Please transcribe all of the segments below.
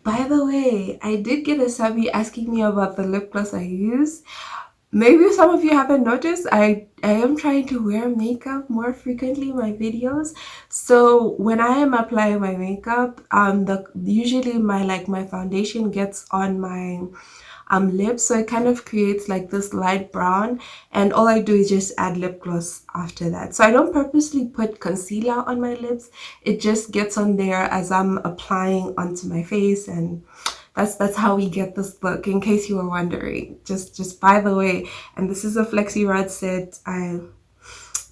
By the way, I did get a subby asking me about the lip gloss I use. Maybe some of you haven't noticed, I am trying to wear makeup more frequently in my videos. So when I am applying my makeup, the usually my foundation gets on my lips, so it kind of creates like this light brown, and all I do is just add lip gloss after that. So I don't purposely put concealer on my lips. It just gets on there as I'm applying onto my face, and that's how we get this look, in case you were wondering. Just by the way, and this is a Flexi Rod set.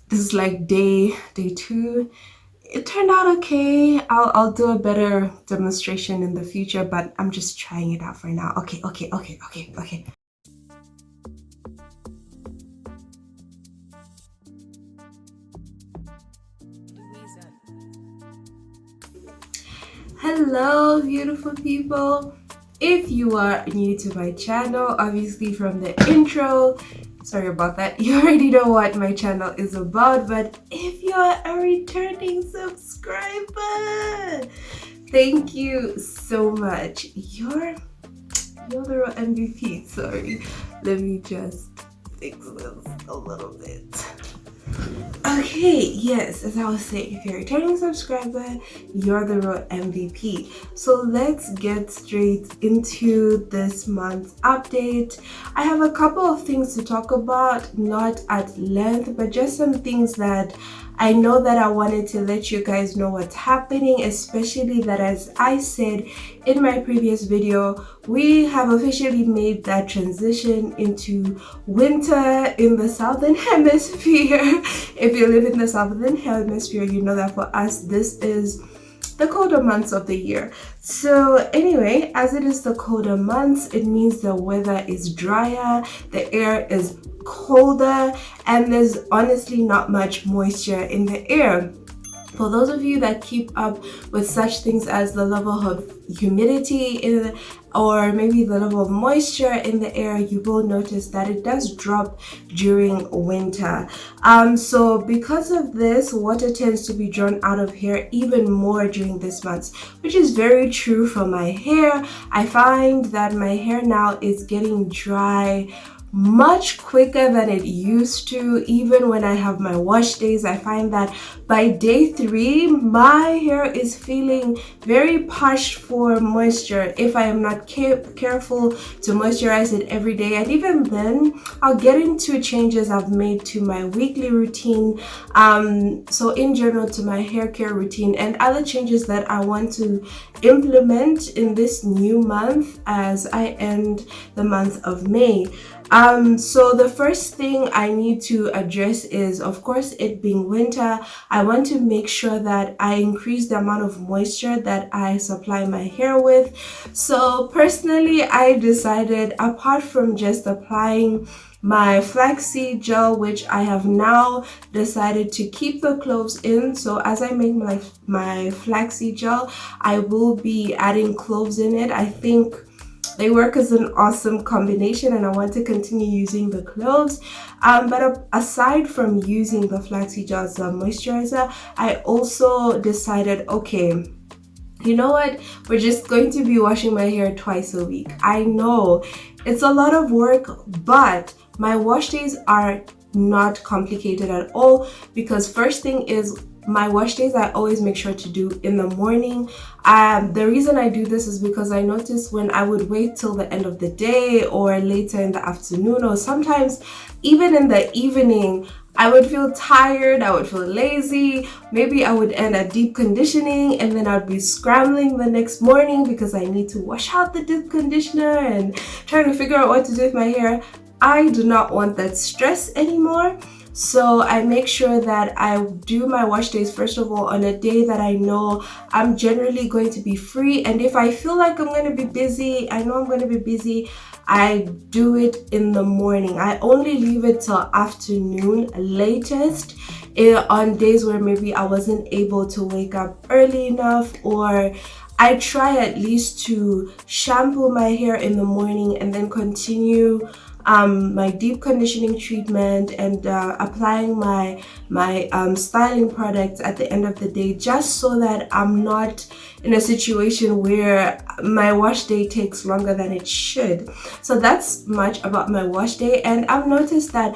This is like day 2. It turned out okay. I'll do a better demonstration in the future, but I'm just trying it out for now. Okay. Hello, beautiful people. If you are new to my channel, obviously from the intro, sorry about that, you already know what my channel is about. But if you're a returning subscriber, thank you so much. You're the real MVP. Sorry, let me just fix this a little bit. Okay, yes, as I was saying, if you're a returning subscriber, you're the real MVP. So let's get straight into this month's update. I have a couple of things to talk about, not at length, but just some things that I know that I wanted to let you guys know what's happening, especially that, as I said in my previous video, we have officially made that transition into winter in the southern hemisphere. If you live in the southern hemisphere, you know that for us this is the colder months of the year. So anyway, as it is the colder months, it means the weather is drier, the air is colder, and there's honestly not much moisture in the air. For those of you that keep up with such things as the level of humidity or maybe the level of moisture in the air, you will notice that it does drop during winter. So because of this, water tends to be drawn out of hair even more during this month, which is very true for my hair. I find that my hair now is getting dry much quicker than it used to. Even when I have my wash days, I find that by day 3 my hair is feeling very parched for moisture if I am not careful to moisturize it every day. And even then, I'll get into changes I've made to my weekly routine, so in general to my hair care routine, and other changes that I want to implement in this new month as I end the month of May. So the first thing I need to address is, of course, it being winter, I want to make sure that I increase the amount of moisture that I supply my hair with. So personally, I decided, apart from just applying my flaxseed gel, which I have now decided to keep the cloves in, so as I make my flaxseed gel, I will be adding cloves in it. I think they work as an awesome combination, and I want to continue using the cloves. But aside from using the flaxseed gel as a moisturizer, I also decided, okay, you know what, we're just going to be washing my hair twice a week. I know it's a lot of work, but my wash days are not complicated at all, because first thing is, my wash days I always make sure to do in the morning. The reason I do this is because I noticed when I would wait till the end of the day or later in the afternoon, or sometimes even in the evening, I would feel tired, I would feel lazy, maybe I would end at deep conditioning, and then I'd be scrambling the next morning because I need to wash out the deep conditioner and trying to figure out what to do with my hair. I do not want that stress anymore. So I make sure that I do my wash days, first of all, on a day that I know I'm generally going to be free. And if I feel like I'm going to be busy, I know I'm going to be busy, I do it in the morning. I only leave it till afternoon latest, on days where maybe I wasn't able to wake up early enough, or I try at least to shampoo my hair in the morning and then continue my deep conditioning treatment and applying my styling products at the end of the day, just so that I'm not in a situation where my wash day takes longer than it should. So that's much about my wash day, and I've noticed that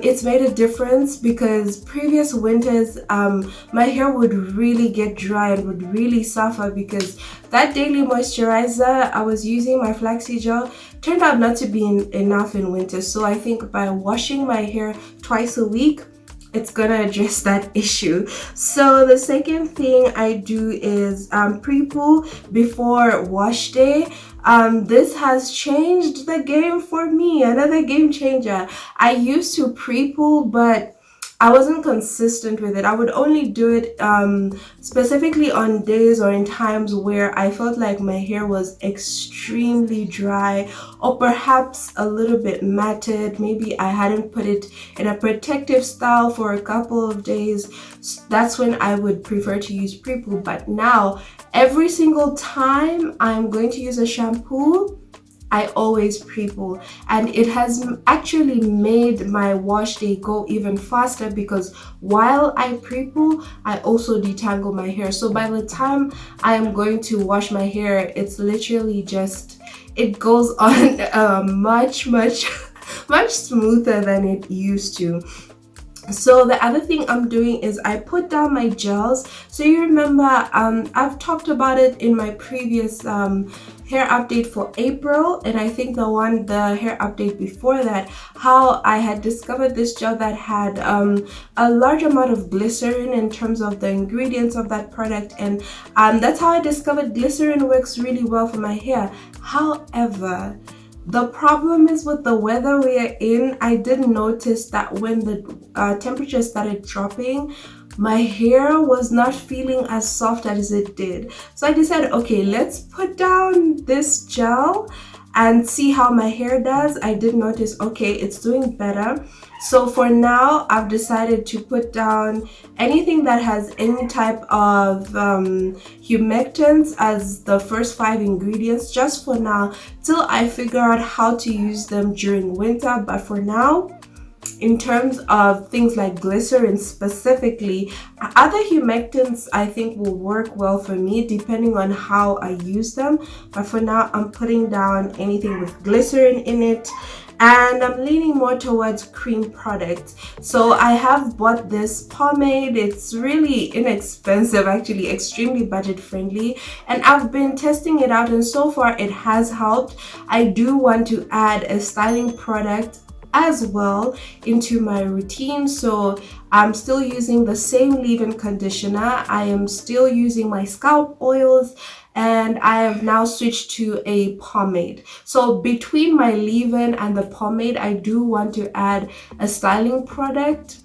it's made a difference, because previous winters my hair would really get dry and would really suffer because that daily moisturizer I was using, my flaxseed gel, turned out not to be enough in winter. So I think by washing my hair twice a week, it's gonna address that issue. So the second thing I do is Prepoo before wash day. This has changed the game for me, another game changer. I used to Prepoo, but I wasn't consistent with it. I would only do it specifically on days or in times where I felt like my hair was extremely dry, or perhaps a little bit matted. Maybe I hadn't put it in a protective style for a couple of days. That's when I would prefer to use Prepoo. But now, every single time I'm going to use a shampoo, I always Prepoo, and it has actually made my wash day go even faster, because while I Prepoo, I also detangle my hair. So by the time I am going to wash my hair, it's literally just, it goes on much smoother than it used to. So the other thing I'm doing is I put down my gels. So you remember I've talked about it in my previous hair update for April, and I think the hair update before that, how I had discovered this gel that had a large amount of glycerin in terms of the ingredients of that product, and that's how I discovered glycerin works really well for my hair. However, the problem is with the weather we are in, I did notice that when the temperature started dropping, my hair was not feeling as soft as it did. So I decided, okay, let's put down this gel and see how my hair does. I did notice, okay, it's doing better. So for now, I've decided to put down anything that has any type of humectants as the first 5 ingredients, just for now, till I figure out how to use them during winter. But for now, in terms of things like glycerin specifically, other humectants I think will work well for me depending on how I use them. But for now, I'm putting down anything with glycerin in it, and I'm leaning more towards cream products. So I have bought this pomade. It's really inexpensive, actually extremely budget friendly, and I've been testing it out, and so far it has helped. I do want to add a styling product as well into my routine, so I'm still using the same leave-in conditioner. I am still using my scalp oils, and I have now switched to a pomade. So between my leave-in and the pomade, I do want to add a styling product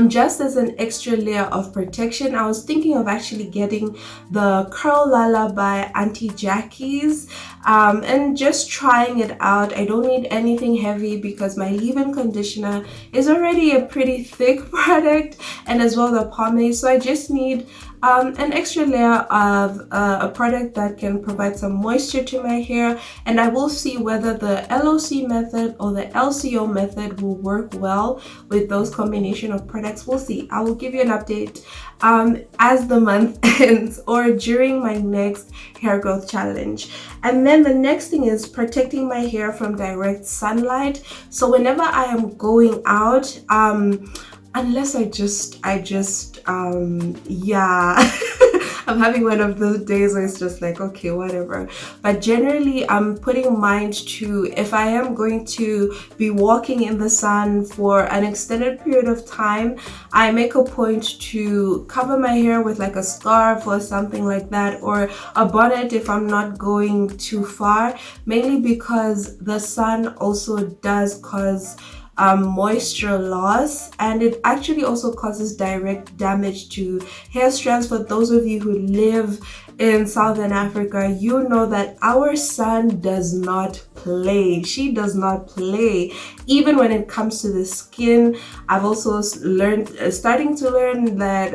just as an extra layer of protection. I was thinking of actually getting the Curl Lala by Auntie Jackie's and just trying it out. I don't need anything heavy because my leave-in conditioner is already a pretty thick product, and as well the pomade. So I just need an extra layer of a product that can provide some moisture to my hair, and I will see whether the LOC method or the LCO method will work well with those combination of products. We'll see. I will give you an update as the month ends or during my next hair growth challenge. And then the next thing is protecting my hair from direct sunlight. So whenever I am going out, unless yeah, I'm having one of those days where it's just like, okay, whatever. But generally, I'm putting mind to, if I am going to be walking in the sun for an extended period of time, I make a point to cover my hair with like a scarf or something like that, or a bonnet if I'm not going too far, mainly because the sun also does cause moisture loss, and it actually also causes direct damage to hair strands. For those of you who live in Southern Africa, you know that our sun does not play. She does not play. Even when it comes to the skin, I've also learned, starting to learn that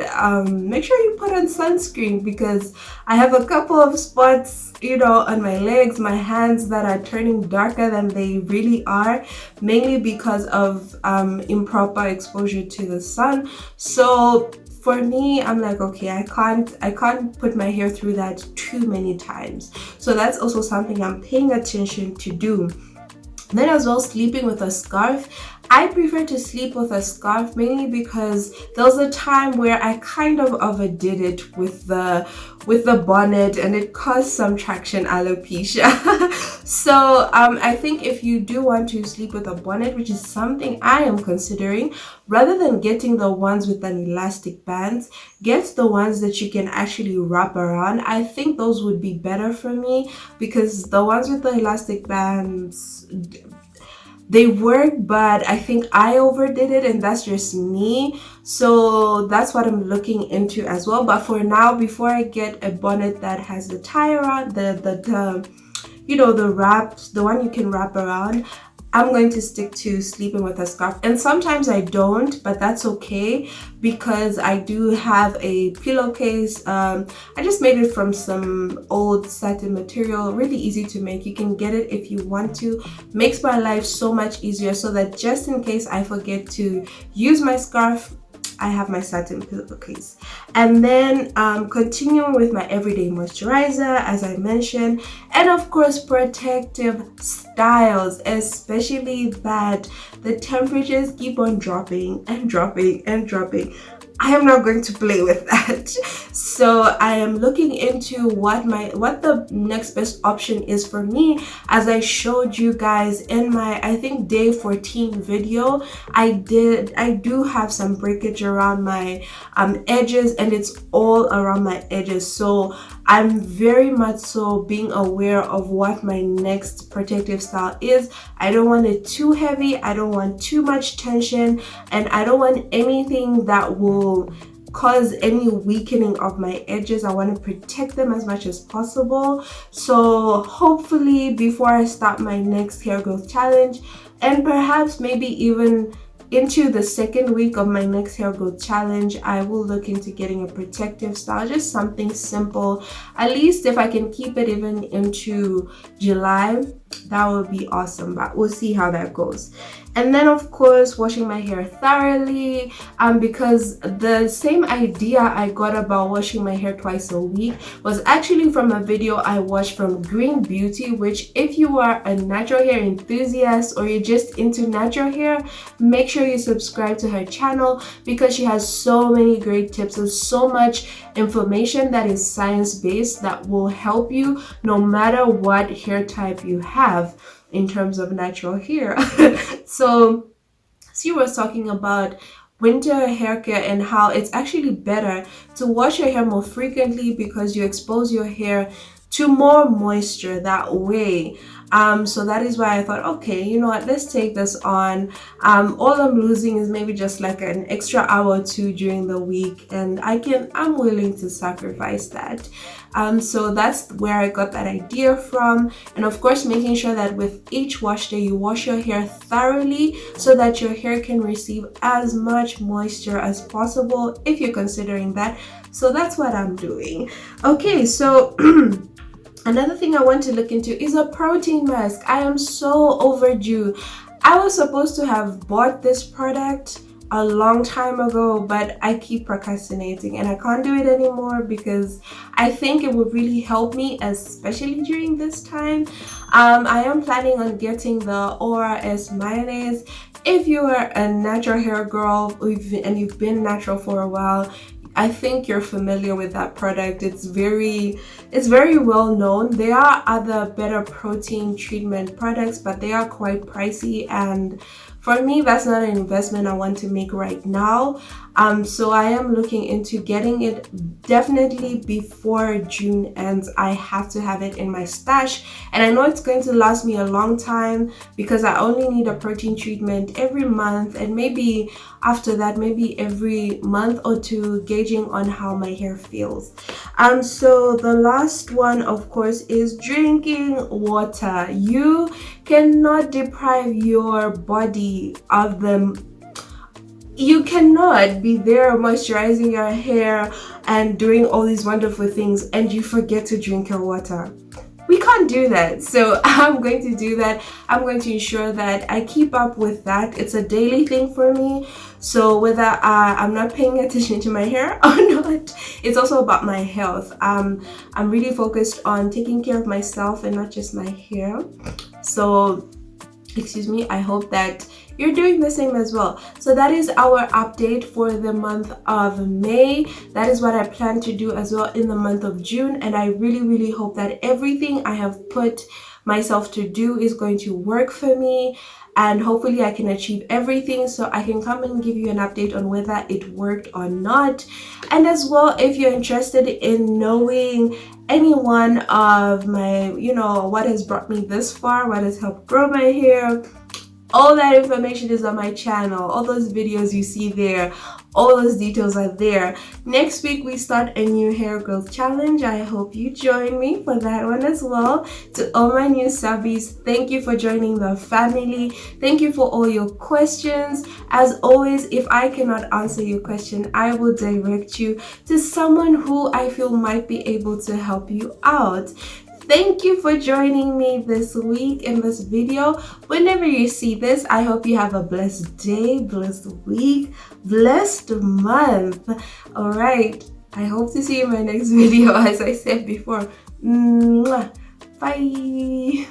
make sure you put on sunscreen, because I have a couple of spots, you know, on my legs, my hands, that are turning darker than they really are, mainly because of improper exposure to the sun. So for me, I'm like, okay, I can't put my hair through that too many times. So that's also something I'm paying attention to do. Then as well, sleeping with a scarf. I prefer to sleep with a scarf mainly because there was a time where I kind of overdid it with the bonnet, and it caused some traction alopecia. So I think if you do want to sleep with a bonnet, which is something I am considering, rather than getting the ones with an elastic bands, get the ones that you can actually wrap around. I think those would be better for me, because the ones with the elastic bands, they work, but I think I overdid it, and that's just me. So that's what I'm looking into as well. But for now, before I get a bonnet that has the tie around, the you know, the wraps, the one you can wrap around, I'm going to stick to sleeping with a scarf. And sometimes I don't, but that's okay, because I do have a pillowcase. I just made it from some old satin material, really easy to make. You can get it if you want to. Makes my life so much easier, so that just in case I forget to use my scarf, I have my satin pillowcase. And then continuing with my everyday moisturizer, as I mentioned, and of course protective styles, especially that the temperatures keep on dropping and dropping and dropping. I am not going to play with that. So I am looking into what the next best option is for me. As I showed you guys in my, I think, day 14 video, I do have some breakage around my edges, and it's all around my edges. So I'm very much so being aware of what my next protective style is. I don't want it too heavy, I don't want too much tension, and I don't want anything that will cause any weakening of my edges. I want to protect them as much as possible. So hopefully before I start my next hair growth challenge, and perhaps maybe even into the second week of my next hair growth challenge, I will look into getting a protective style, just something simple. At least if I can keep it even into July, that would be awesome, but we'll see how that goes. And then of course washing my hair thoroughly, because the same idea I got about washing my hair twice a week was actually from a video I watched from Green Beauty, which if you are a natural hair enthusiast or you're just into natural hair, make sure you subscribe to her channel, because she has so many great tips and so much information that is science-based that will help you no matter what hair type you have in terms of natural hair. So she was talking about winter hair care and how it's actually better to wash your hair more frequently, because you expose your hair to more moisture that way. So that is why I thought, okay, you know what, let's take this on. All I'm losing is maybe just like an extra hour or two during the week, and I'm willing to sacrifice that. So that's where I got that idea from. And of course, making sure that with each wash day you wash your hair thoroughly, so that your hair can receive as much moisture as possible if you're considering that. So that's what I'm doing. Okay, so another thing I want to look into is a protein mask. I am so overdue. I was supposed to have bought this product a long time ago, but I keep procrastinating and I can't do it anymore, because I think it would really help me, especially during this time. I am planning on getting the ORS mayonnaise. If you are a natural hair girl and you've been natural for a while, I think you're familiar with that product. It's very well known. There are other better protein treatment products, but they are quite pricey, and for me, that's not an investment I want to make right now. So I am looking into getting it definitely before June ends. I have to have it in my stash, and I know it's going to last me a long time because I only need a protein treatment every month, and maybe after that, maybe every month or two, gauging on how my hair feels. So the last one, of course, is drinking water. You cannot deprive your body of them. You cannot be there moisturizing your hair and doing all these wonderful things and you forget to drink your water. We can't do that. So I'm going to do that. I'm going to ensure that I keep up with that. It's a daily thing for me. So whether I'm not paying attention to my hair or not, it's also about my health. I'm really focused on taking care of myself and not just my hair. So, excuse me, I hope that you're doing the same as well. So that is our update for the month of May. That is what I plan to do as well in the month of June, and I really hope that everything I have put myself to do is going to work for me, and hopefully I can achieve everything so I can come and give you an update on whether it worked or not. And as well, if you're interested in knowing any one of my, what has brought me this far, what has helped grow my hair, all that information is on my channel. All those videos you see there, all those details are there. Next week we start a new hair growth challenge. I hope you join me for that one as well. To all my new subbies, thank you for joining the family. Thank you for all your questions. As always, if I cannot answer your question, I will direct you to someone who I feel might be able to help you out. Thank you for joining me this week in this video. Whenever you see this, I hope you have a blessed day, blessed week, blessed month. All right, I hope to see you in my next video. As I said before, bye.